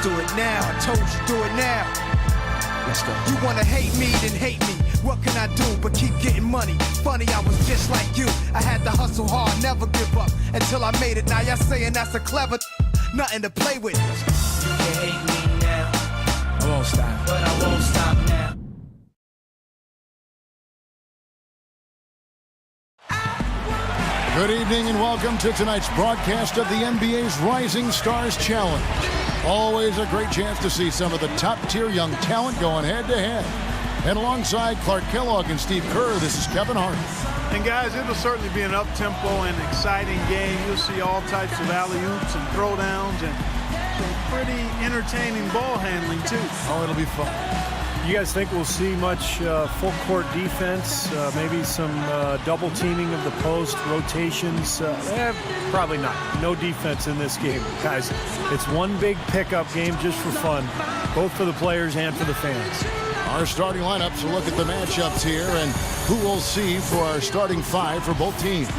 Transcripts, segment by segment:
do it now. I told you do it now. Let's go. You wanna hate me, then hate me. What can I do but keep getting money? Funny, I was just like you. I had to hustle hard, never give up until I made it. Now y'all saying that's a clever, nothing to play with. You can hate me now, I won't stop. but I won't stop now. Good evening and welcome to tonight's broadcast of the NBA's Rising Stars Challenge. Always a great chance to see some of the top-tier young talent going head-to-head. And alongside Clark Kellogg and Steve Kerr, this is Kevin Hart. And guys, it'll certainly be an up-tempo and exciting game. You'll see all types of alley-oops and throwdowns and some pretty entertaining ball handling too. Oh, it'll be fun. You guys think we'll see much full-court defense, maybe some double teaming of the post, rotations? Probably not. No defense in this game, guys. It's one big pickup game just for fun, both for the players and for the fans. Our starting lineups will look at the matchups here and who we'll see for our starting five for both teams.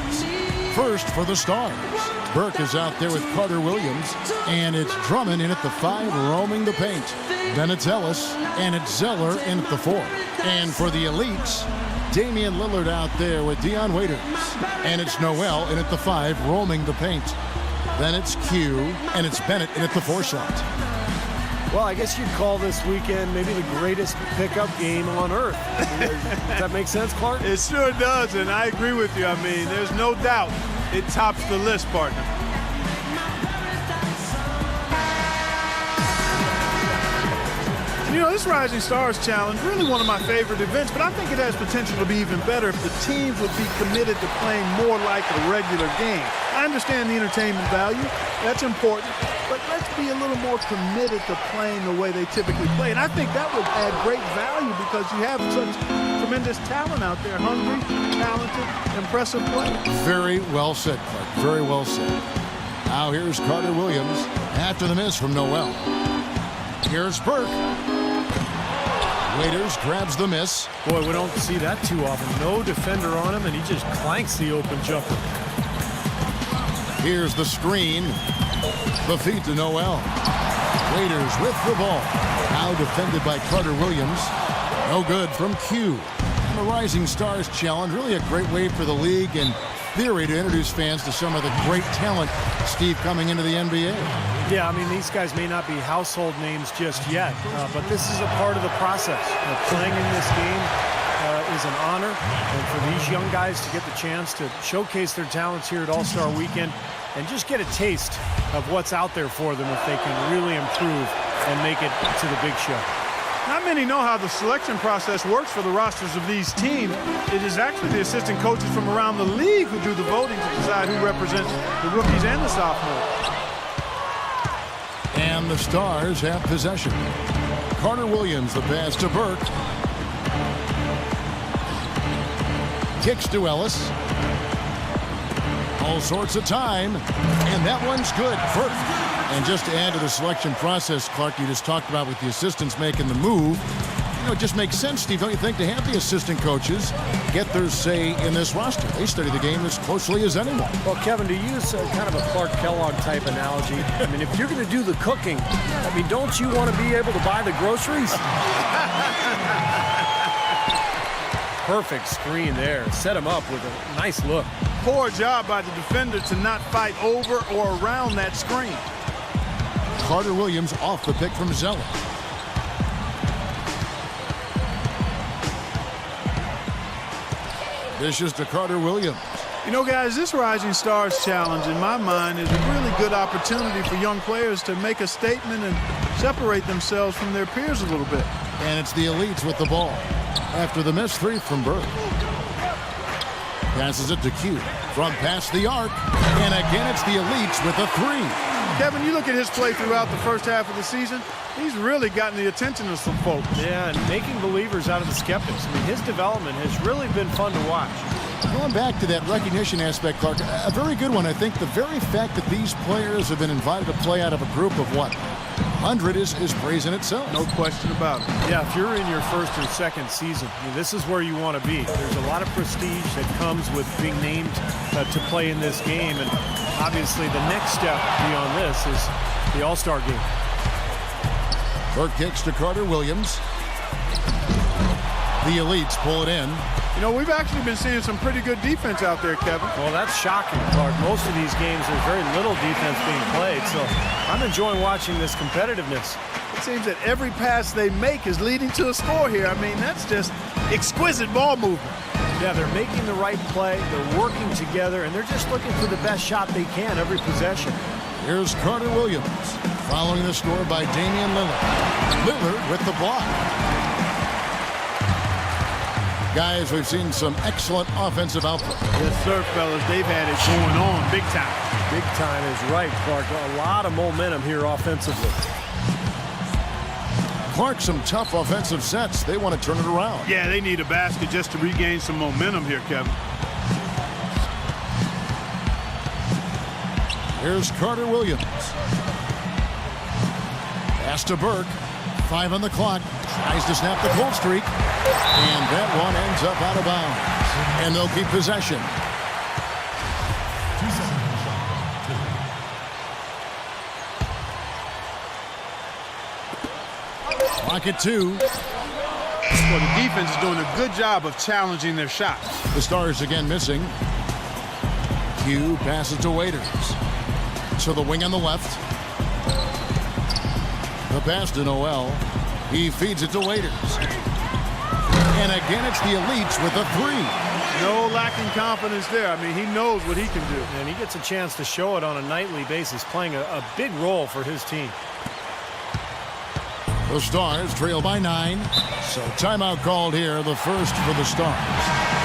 First, for the Stars, Burke is out there with Carter Williams, and it's Drummond in at the 5, roaming the paint. Then it's Ellis, and it's Zeller in at the 4. And for the Elites, Damian Lillard out there with Dion Waiters, and it's Noel in at the 5, roaming the paint. Then it's Q, and it's Bennett in at the 4 slot. Well, I guess you'd call this weekend maybe the greatest pickup game on earth. Does that make sense, Clark? It sure does, and I agree with you. I mean, there's no doubt it tops the list, partner. You know, this Rising Stars Challenge, really one of my favorite events, but I think it has potential to be even better if the teams would be committed to playing more like a regular game. I understand the entertainment value. That's important. But let's be a little more committed to playing the way they typically play. And I think that would add great value because you have such tremendous talent out there. Hungry, talented, impressive play. Very well said, Clark. Very well said. Now here's Carter Williams after the miss from Noel. Here's Burke. Waiters grabs the miss. Boy, we don't see that too often. No defender on him, and he just clanks the open jumper. Here's the screen. The feed to Noel. Waiters with the ball. Now defended by Carter Williams. No good from Q. And the Rising Stars Challenge, really a great way for the league and theory to introduce fans to some of the great talent, Steve, coming into the NBA. Yeah, I mean, these guys may not be household names just yet, but this is a part of the process. Playing in this game is an honor, and for these young guys to get the chance to showcase their talents here at All-Star Weekend and just get a taste of what's out there for them if they can really improve and make it to the big show. Not many know how the selection process works for the rosters of these teams. It is actually the assistant coaches from around the league who do the voting to decide who represents the rookies and the sophomores. And the Stars have possession. Carter Williams, the pass to Burke. Kicks to Ellis. All sorts of time, and that one's good. Burke. And just to add to the selection process, Clark, you just talked about with the assistants making the move, you know, it just makes sense, Steve, don't you think, to have the assistant coaches get their say in this roster? They study the game as closely as anyone. Well, Kevin, to use kind of a Clark Kellogg type analogy, I mean, if you're going to do the cooking, I mean, don't you want to be able to buy the groceries? Perfect screen there. Set him up with a nice look. Poor job by the defender to not fight over or around that screen. Carter Williams off the pick from Zeller. This is to Carter Williams. You know, guys, this Rising Stars Challenge, in my mind, is a really good opportunity for young players to make a statement and separate themselves from their peers a little bit. And it's the Elites with the ball. After the miss, 3 from Burke. Passes it to Q. From past the arc. And again, it's the Elites with a 3. Kevin, you look at his play throughout the first half of the season, he's really gotten the attention of some folks. Yeah, and making believers out of the skeptics. I mean, his development has really been fun to watch. Going back to that recognition aspect, Clark, a very good one. I think the very fact that these players have been invited to play out of a group of, what, 100 is praise in itself. No question about it. Yeah, if you're in your first or second season, I mean, this is where you want to be. There's a lot of prestige that comes with being named to play in this game, and obviously the next step beyond this is the All-Star game. Burke kicks to Carter Williams. The Elites pull it in. You know, we've actually been seeing some pretty good defense out there, Kevin. Well, that's shocking, Clark. Most of these games, there's very little defense being played, so I'm enjoying watching this competitiveness. It seems that every pass they make is leading to a score here. I mean, that's just exquisite ball movement. Yeah, they're making the right play, they're working together, and they're just looking for the best shot they can every possession. Here's Carter Williams, following the score by Damian Lillard. Lillard with the block. Guys, we've seen some excellent offensive output. Yes, sir, fellas. They've had it going on big time. Big time is right, Clark. A lot of momentum here offensively. Clark, some tough offensive sets. They want to turn it around. Yeah, they need a basket just to regain some momentum here, Kevin. Here's Carter Williams. Pass to Burke. 5 on the clock. Tries to snap the cold streak. And that one ends up out of bounds. And they'll keep possession. Clock at 2. Well, the defense is doing a good job of challenging their shots. The Stars again missing. Q passes to Waiters. To the wing on the left. The pass to Noel. He feeds it to Waiters. And again, it's the Elites with a 3. No lacking confidence there. I mean, he knows what he can do. And he gets a chance to show it on a nightly basis, playing a big role for his team. The Stars trail by 9. So timeout called here, the first for the Stars.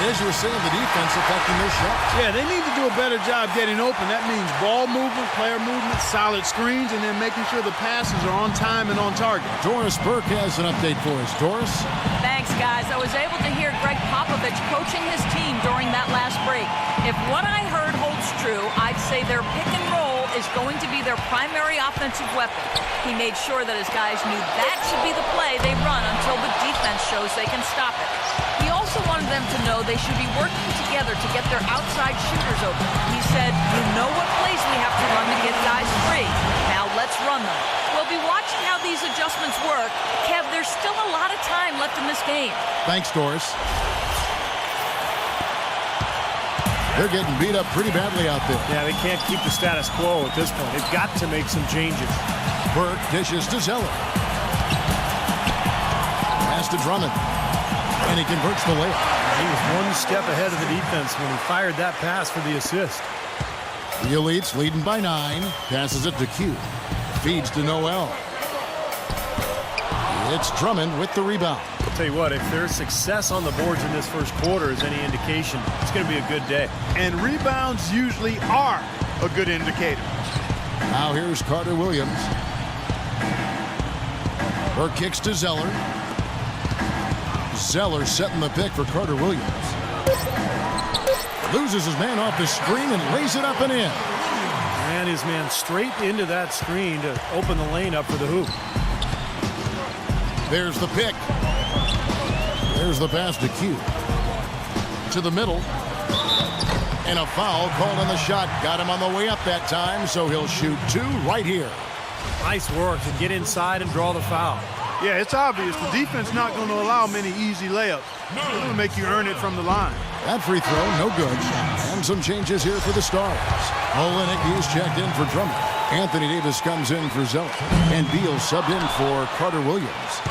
As you were saying, the defense affecting their shots. Yeah, they need to do a better job getting open. That means ball movement, player movement, solid screens, and then making sure the passes are on time and on target. Doris Burke has an update for us. Doris? Thanks, guys. I was able to hear Greg Popovich coaching his team during that last break. If what I heard holds true, I'd say their pick and roll is going to be their primary offensive weapon. He made sure that his guys knew that should be the play they run until the defense shows they can stop it. He also wanted them to know they should be working together to get their outside shooters open. He said, you know what plays we have to run to get guys free. Now let's run them. We'll be watching how these adjustments work. Kev, there's still a lot of time left in this game. Thanks, Doris. They're getting beat up pretty badly out there. Yeah, they can't keep the status quo at this point. They've got to make some changes. Burke dishes to Zeller. Pass to Drummond. And he converts the layup. He was one step ahead of the defense when he fired that pass for the assist. The Elites leading by 9. Passes it to Q. Feeds to Noel. It's Drummond with the rebound. I'll tell you what, if there's success on the boards in this first quarter is any indication, it's going to be a good day. And rebounds usually are a good indicator. Now here's Carter Williams. Burke kicks to Zeller. Zeller setting the pick for Carter Williams. Loses his man off the screen and lays it up and in. Ran his man straight into that screen to open the lane up for the hoop. There's the pick. There's the pass to Q. To the middle. And a foul called on the shot. Got him on the way up that time, so he'll shoot 2 right here. Nice work to get inside and draw the foul. Yeah, it's obvious. The defense not going to allow many easy layups. They're going to make you earn it from the line. That free throw, no good. And some changes here for the Stars. Olenek is checked in for Drummond. Anthony Davis comes in for Zeller. And Beal subbed in for Carter Williams.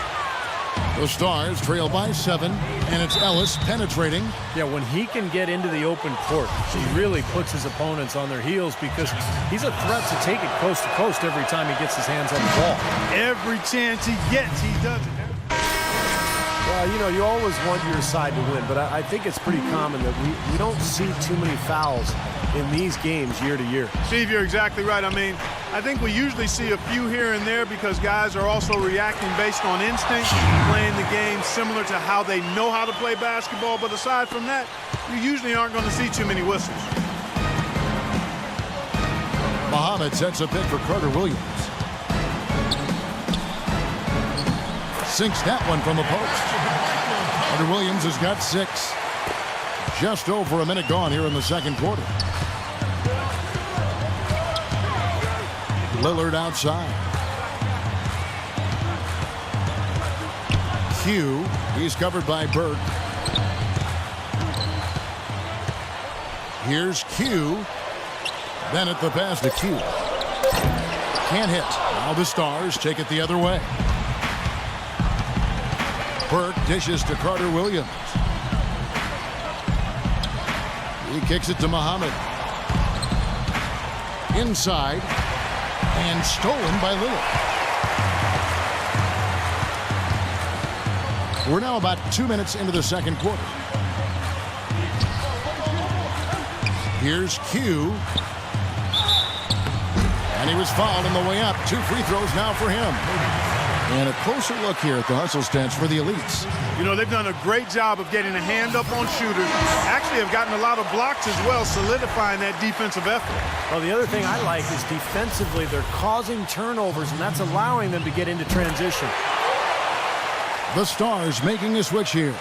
The Stars trail by 7, and it's Ellis penetrating. Yeah, when he can get into the open court, he really puts his opponents on their heels because he's a threat to take it coast to coast every time he gets his hands on the ball. Every chance he gets, he does it. Well, you know, you always want your side to win, but I think it's pretty common that we don't see too many fouls in these games year to year. Steve, you're exactly right. I mean, I think we usually see a few here and there because guys are also reacting based on instinct, playing the game similar to how they know how to play basketball. But aside from that, you usually aren't going to see too many whistles. Muhammad sets a pick for Carter Williams. Sinks that one from the post. Carter Williams has got 6. Just over a minute gone here in the second quarter. Lillard outside. Q. He's covered by Burke. Here's Q. Bennett the pass to Q. Can't hit. Now the Stars take it the other way. Burke dishes to Carter Williams. He kicks it to Muhammad. Inside. And stolen by Lillard. We're now about 2 minutes into the second quarter. Here's Q. And he was fouled on the way up. 2 free throws now for him. And a closer look here at the hustle stats for the Elites. You know, they've done a great job of getting a hand up on shooters. Actually have gotten a lot of blocks as well, solidifying that defensive effort. Well, the other thing I like is defensively they're causing turnovers, and that's allowing them to get into transition. The Stars making a switch here.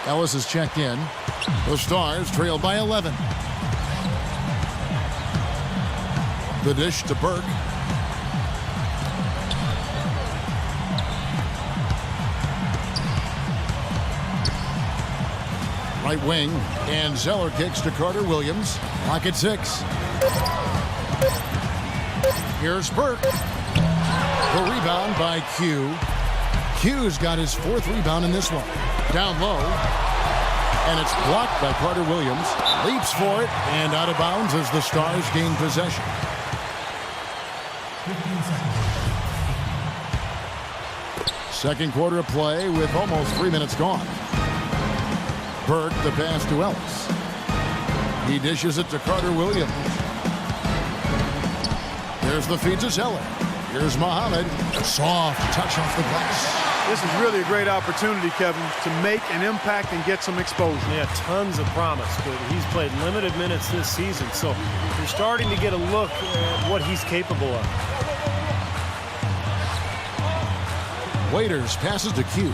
Ellis is checked in. The Stars trail by 11. The dish to Burke. Right wing, and Zeller kicks to Carter Williams. Clock at 6. Here's Burke. The rebound by Q. Q's got his 4th rebound in this one. Down low. And it's blocked by Carter Williams. Leaps for it, and out of bounds as the Stars gain possession. Second quarter of play with almost 3 minutes gone. Burke the pass to Ellis. He dishes it to Carter Williams. There's the feed to Zeller. Here's Muhammad. Soft touch off the glass. This is really a great opportunity, Kevin, to make an impact and get some exposure. Yeah, tons of promise, but he's played limited minutes this season, so you're starting to get a look at what he's capable of. Waiters passes to Q.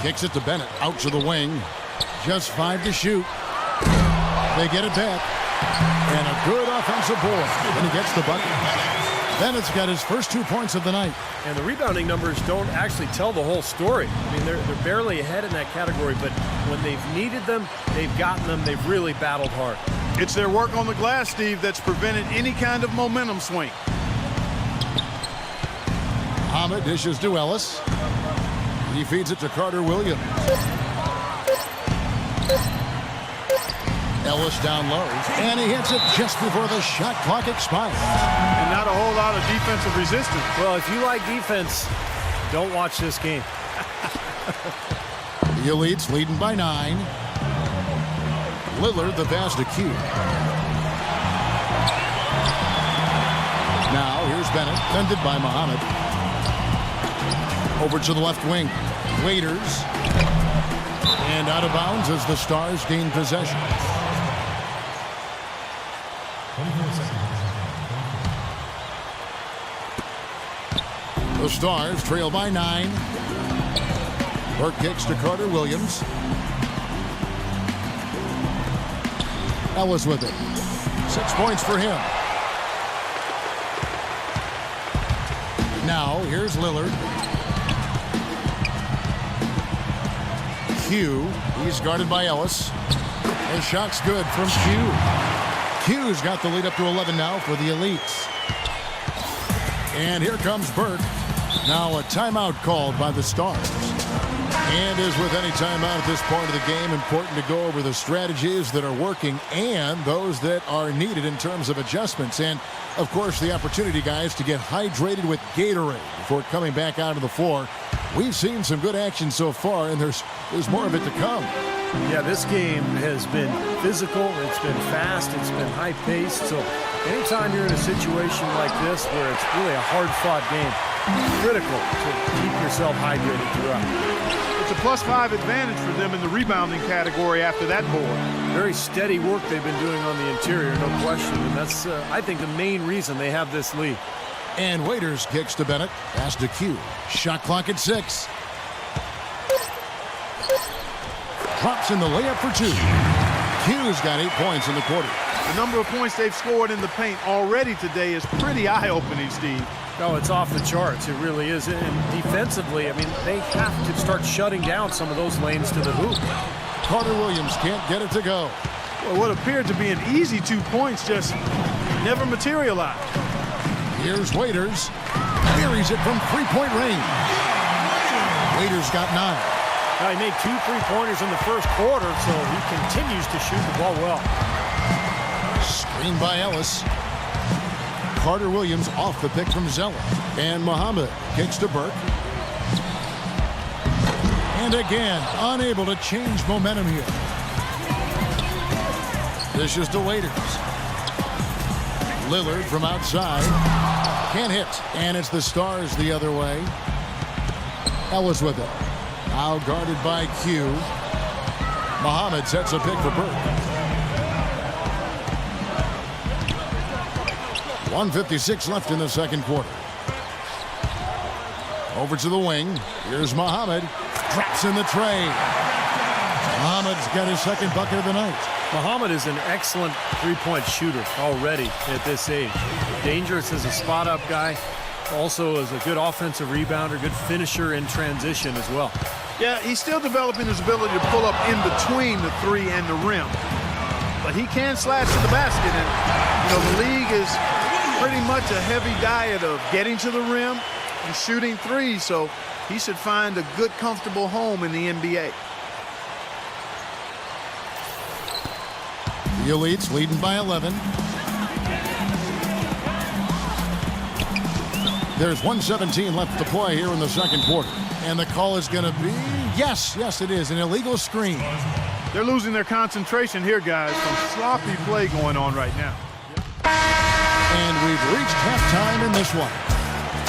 Kicks it to Bennett. Out to the wing. Just 5 to shoot. They get it back. And a good offensive board. And he gets the bucket. Bennett's got his first 2 points of the night. And the rebounding numbers don't actually tell the whole story. I mean, they're barely ahead in that category, but when they've needed them, they've gotten them. They've really battled hard. It's their work on the glass, Steve, that's prevented any kind of momentum swing. Muhammad dishes to Ellis. He feeds it to Carter Williams. Ellis down low, and he hits it just before the shot clock expires. And not a whole lot of defensive resistance. Well, if you like defense, don't watch this game. The Elites leading by 9. Lillard the pass to Q. Now here's Bennett, defended by Muhammad. Over to the left wing. Waiters. And out of bounds as the Stars gain possession. The Stars trail by 9. Burke kicks to Carter Williams. Ellis with it. 6 points for him. Now here's Lillard. Q. He's guarded by Ellis. The shot's good from Q. Q's got the lead up to 11 now for the Elites. And here comes Burke. Now a timeout called by the Stars. And as with any timeout at this point of the game, important to go over the strategies that are working and those that are needed in terms of adjustments. And, of course, the opportunity, guys, to get hydrated with Gatorade before coming back out of the floor. We've seen some good action so far, and there's more of it to come. Yeah, this game has been physical, it's been fast, it's been high-paced. So anytime you're in a situation like this where it's really a hard-fought game, it's critical to keep yourself hydrated throughout. It's a +5 advantage for them in the rebounding category after that board. Very steady work they've been doing on the interior, no question. And that's, I think, the main reason they have this lead. And Waiters kicks to Bennett. Pass to Q. Shot clock at 6. Drops in the layup for 2. Q's got 8 points in the quarter. The number of points they've scored in the paint already today is pretty eye-opening, Steve. No, it's off the charts. It really is. And defensively, I mean, they have to start shutting down some of those lanes to the hoop. Carter Williams can't get it to go. Well, what appeared to be an easy 2 points just never materialized. Here's Waiters. Buries it from three-point range. Waiters got 9. He made 2 3-pointers in the first quarter, so he continues to shoot the ball well. Screen by Ellis. Carter Williams off the pick from Zeller. And Muhammad kicks to Burke. And again, unable to change momentum here. This is to Waiters. Lillard from outside. Can't hit. And it's the Stars the other way. Ellis with it. Now guarded by Q. Muhammad sets a pick for Burke. 1:56 left in the second quarter. Over to the wing. Here's Muhammad. Drops in the tray. Muhammad's got his second bucket of the night. Muhammad is an excellent three-point shooter already at this age. Dangerous as a spot-up guy. Also as a good offensive rebounder, good finisher in transition as well. Yeah, he's still developing his ability to pull up in between the 3 and the rim. But he can slash to the basket. And, the league is pretty much a heavy diet of getting to the rim and shooting threes. So he should find a good, comfortable home in the NBA. The Elites leading by 11. There's 1:17 left to play here in the second quarter. And the call is going to be, yes, it is, an illegal screen. They're losing their concentration here, guys. Some sloppy play going on right now. And we've reached halftime in this one.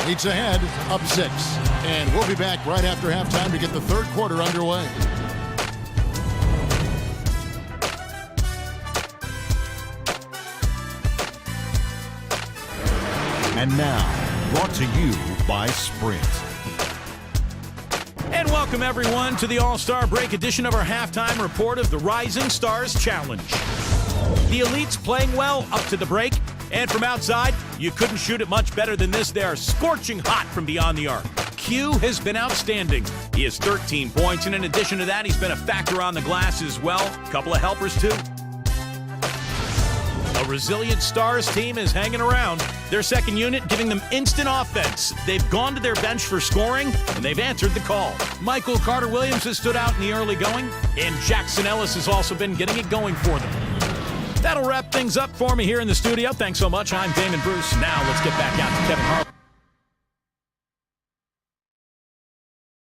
Elites ahead, up 6. And we'll be back right after halftime to get the third quarter underway. And now, brought to you by Sprint. And welcome, everyone, to the All-Star Break edition of our halftime report of the Rising Stars Challenge. The Elites playing well up to the break, and from outside, you couldn't shoot it much better than this. They are scorching hot from beyond the arc. Q has been outstanding. He has 13 points, and in addition to that, he's been a factor on the glass as well. A couple of helpers, too. A resilient Stars team is hanging around. Their second unit giving them instant offense. They've gone to their bench for scoring, and they've answered the call. Michael Carter Williams has stood out in the early going, and Jackson Ellis has also been getting it going for them. That'll wrap things up for me here in the studio. Thanks so much. I'm Damon Bruce. Now let's get back out to Kevin Harlan.